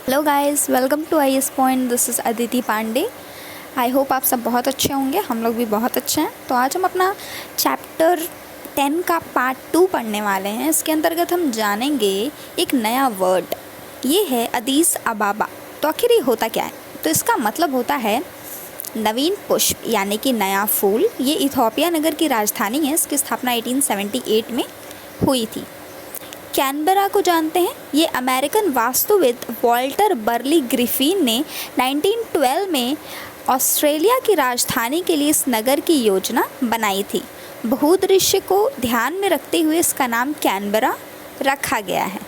Hello guys, welcome to IAS point. This is Aditi Pandey. I hope आप सब बहुत अच्छे होंगे। हम लोग भी बहुत अच्छे हैं। तो आज हम अपना चैप्टर 10 का पार्ट 2 पढ़ने वाले हैं। इसके अंतर्गत हम जानेंगे एक नया वर्ड, ये है अदीस अबाबा। तो आखिर ये होता क्या है? तो इसका मतलब होता है नवीन पुष्प, यानी कि नया फूल। ये इथोपिया नगर की राजधानी है। इसकी स्थापना 1878 में हुई थी। कैनबरा को जानते हैं? ये अमेरिकन वास्तुविद वॉल्टर बर्ली ग्रिफिन ने 1912 में ऑस्ट्रेलिया की राजधानी के लिए इस नगर की योजना बनाई थी। भूदृश्य को ध्यान में रखते हुए इसका नाम कैनबरा रखा गया है।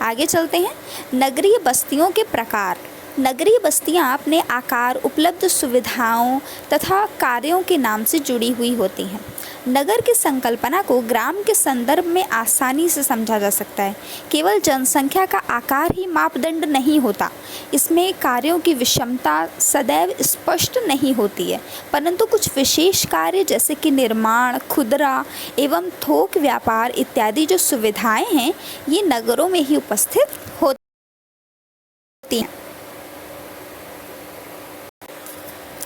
आगे चलते हैं। नगरीय बस्तियों के प्रकार। नगरीय बस्तियां अपने आकार, उपलब्ध सुविधाओं तथा कार्यों के नाम से जुड़ी हुई होती हैं। नगर की संकल्पना को ग्राम के संदर्भ में आसानी से समझा जा सकता है। केवल जनसंख्या का आकार ही मापदंड नहीं होता। इसमें कार्यों की विषमता सदैव स्पष्ट नहीं होती है, परंतु कुछ विशेष कार्य जैसे कि निर्माण, खुदरा एवं थोक व्यापार इत्यादि जो सुविधाएं हैं, ये नगरों में ही उपस्थित होती हैं।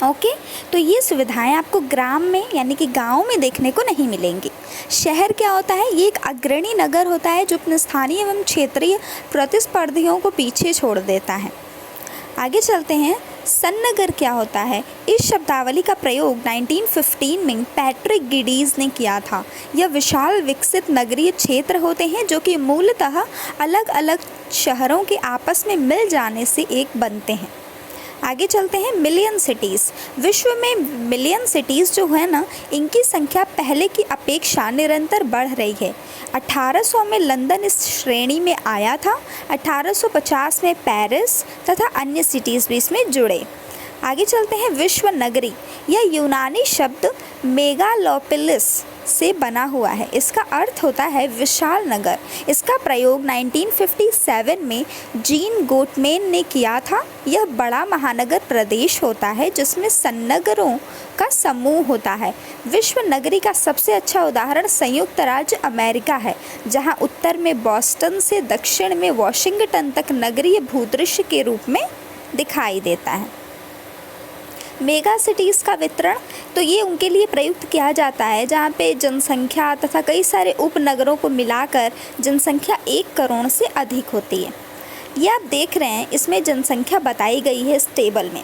ओके, तो ये सुविधाएं आपको ग्राम में यानी कि गांव में देखने को नहीं मिलेंगी। शहर क्या होता है? ये एक अग्रणी नगर होता है जो अपने स्थानीय एवं क्षेत्रीय प्रतिस्पर्धियों को पीछे छोड़ देता है। आगे चलते हैं। सन्नगर क्या होता है? इस शब्दावली का प्रयोग 1915 में पैट्रिक गिडीज ने किया था। यह विशाल विकसित नगरीय क्षेत्र होते हैं जो कि मूलतः अलग अलग शहरों के आपस में मिल जाने से एक बनते हैं। आगे चलते हैं। Million cities. विश्व में मिलियन सिटीज़ जो है ना, इनकी संख्या पहले की अपेक्षा निरंतर बढ़ रही है। 1800 में लंदन इस श्रेणी में आया था। 1850 में पेरिस तथा अन्य सिटीज़ भी इसमें जुड़े। आगे चलते हैं। विश्व नगरी। यह यूनानी शब्द मेगालोपोलिस से बना हुआ है। इसका अर्थ होता है विशाल नगर। इसका प्रयोग 1957 में जीन गोटमेन ने किया था। यह बड़ा महानगर प्रदेश होता है जिसमें सन्नगरों का समूह होता है। विश्व नगरी का सबसे अच्छा उदाहरण संयुक्त राज्य अमेरिका है, जहां उत्तर में बॉस्टन से दक्षिण में वॉशिंगटन तक नगरीय भूदृश्य के रूप में दिखाई देता है। मेगा सिटीज़ का वितरण, तो ये उनके लिए प्रयुक्त किया जाता है जहाँ पे जनसंख्या तथा कई सारे उपनगरों को मिलाकर जनसंख्या 1 करोड़ से अधिक होती है। ये आप देख रहे हैं, इसमें जनसंख्या बताई गई है इस टेबल में।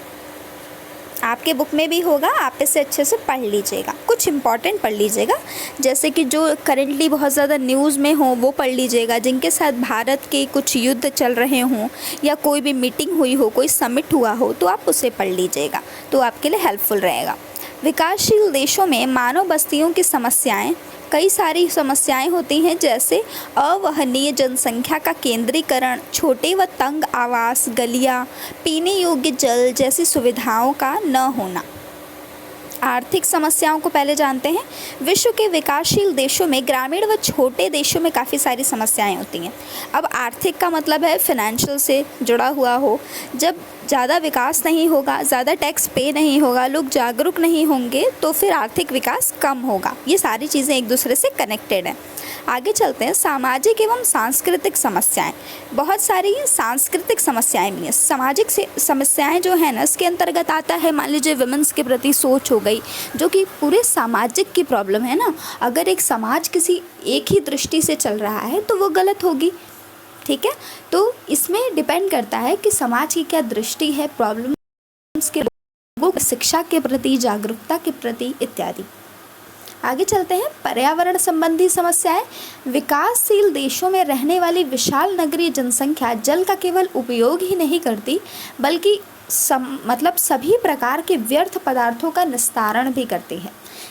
आपके बुक में भी होगा, आप इसे अच्छे से पढ़ लीजिएगा। कुछ इम्पॉर्टेंट पढ़ लीजिएगा, जैसे कि जो करेंटली बहुत ज़्यादा न्यूज़ में हो वो पढ़ लीजिएगा। जिनके साथ भारत के कुछ युद्ध चल रहे हों या कोई भी मीटिंग हुई हो, कोई समिट हुआ हो, तो आप उसे पढ़ लीजिएगा, तो आपके लिए हेल्पफुल रहेगा। विकासशील देशों में मानव बस्तियों की समस्याएं, कई सारी समस्याएं होती हैं, जैसे अवहनीय जनसंख्या का केंद्रीकरण, छोटे व तंग आवास, गलियां, पीने योग्य जल जैसी सुविधाओं का न होना। आर्थिक समस्याओं को पहले जानते हैं। विश्व के विकासशील देशों में ग्रामीण व छोटे देशों में काफ़ी सारी समस्याएं होती हैं। अब आर्थिक का मतलब है फिनेंशियल से जुड़ा हुआ हो। जब ज़्यादा विकास नहीं होगा, ज़्यादा टैक्स पे नहीं होगा, लोग जागरूक नहीं होंगे, तो फिर आर्थिक विकास कम होगा। ये सारी चीज़ें एक दूसरे से कनेक्टेड हैं। आगे चलते हैं। सामाजिक एवं सांस्कृतिक समस्याएं। बहुत सारी सांस्कृतिक समस्याएं भी हैं। सामाजिक समस्याएं जो है ना, इसके अंतर्गत आता है, मान लीजिए वुमेन्स के प्रति सोच हो गई, जो कि पूरे सामाजिक की प्रॉब्लम है ना। अगर एक समाज किसी एक ही दृष्टि से चल रहा है तो वो गलत होगी, ठीक है। तो इसमें डिपेंड करता है कि समाज की क्या दृष्टि है प्रॉब्लम्स के, लोगों को शिक्षा के प्रति, जागरूकता के प्रति इत्यादि। आगे चलते हैं। पर्यावरण संबंधी समस्याएं। विकासशील देशों में रहने वाली विशाल नगरीय जनसंख्या जल का केवल उपयोग ही नहीं करती, बल्कि सभी प्रकार के व्यर्थ पदार्थों का निस्तारण भी करती है।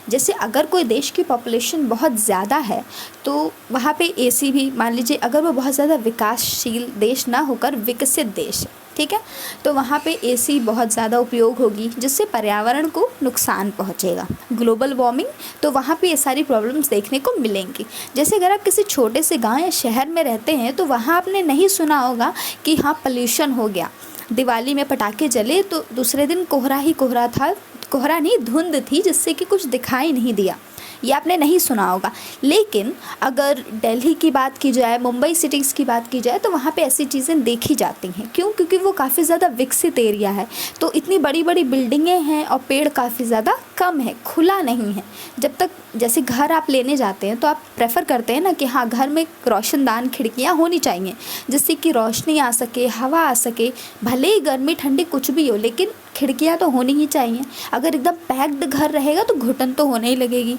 जैसे अगर कोई देश की पॉपुलेशन बहुत ज़्यादा है तो वहाँ पे एसी भी, मान लीजिए अगर वो बहुत ज़्यादा विकासशील देश ना होकर विकसित देश है, ठीक है, तो वहाँ पे एसी बहुत ज़्यादा उपयोग होगी, जिससे पर्यावरण को नुकसान पहुँचेगा। ग्लोबल वार्मिंग, तो वहाँ पे ये सारी प्रॉब्लम्स देखने को मिलेंगी। जैसे अगर आप किसी छोटे से गाँव या शहर में रहते हैं तो वहाँ आपने नहीं सुना होगा कि हाँ पोल्यूशन हो गया, दिवाली में पटाखे जले तो दूसरे दिन कोहरा ही कोहरा था, कोहरा नहीं धुंध थी, जिससे कि कुछ दिखाई नहीं दिया। ये आपने नहीं सुना होगा। लेकिन अगर दिल्ली की बात की जाए, मुंबई सिटीज़ की बात की जाए, तो वहाँ पे ऐसी चीज़ें देखी जाती हैं। क्यों? क्योंकि वो काफ़ी ज़्यादा विकसित एरिया है, तो इतनी बड़ी बड़ी बिल्डिंगें हैं और पेड़ काफ़ी ज़्यादा कम है, खुला नहीं है। जब तक जैसे घर आप लेने जाते हैं तो आप प्रेफर करते हैं ना कि हाँ, घर में रोशनदान खिड़कियाँ होनी चाहिए, जिससे कि रोशनी आ सके, हवा आ सके। भले ही गर्मी ठंडी कुछ भी हो, लेकिन खिड़कियाँ तो होनी ही चाहिए। अगर एकदम पैक्ड घर रहेगा तो घुटन तो होने ही लगेगी।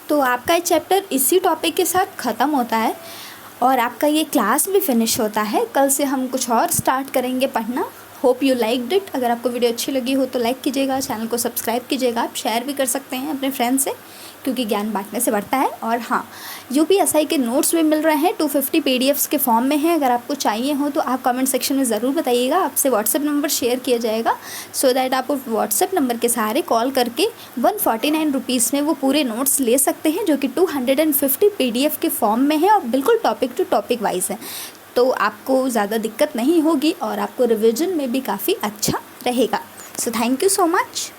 तो आपका ये चैप्टर इसी टॉपिक के साथ ख़त्म होता है और आपका ये क्लास भी फिनिश होता है। कल से हम कुछ और स्टार्ट करेंगे पढ़ना। Hope you liked it. अगर आपको वीडियो अच्छी लगी हो तो लाइक कीजिएगा, चैनल को सब्सक्राइब कीजिएगा। आप शेयर भी कर सकते हैं अपने फ्रेंड्स से, क्योंकि ज्ञान बांटने से बढ़ता है। और हाँ, यूपीएसआई के नोट्स भी मिल रहे हैं, 250 पीडीएफ्स के फॉर्म में हैं। अगर आपको चाहिए हो तो आप कमेंट सेक्शन में ज़रूर बताइएगा। आपसे व्हाट्सएप नंबर शेयर किया जाएगा, सो दैट आप व्हाट्सएप नंबर के सहारे कॉल करके 149 रुपीज़ में वो पूरे नोट्स ले सकते हैं, जो कि 250 पीडीएफ के फॉर्म में है और बिल्कुल टॉपिक टू टॉपिक वाइज है। तो आपको ज़्यादा दिक्कत नहीं होगी और आपको रिविज़न में भी काफ़ी अच्छा रहेगा। So thank you so much.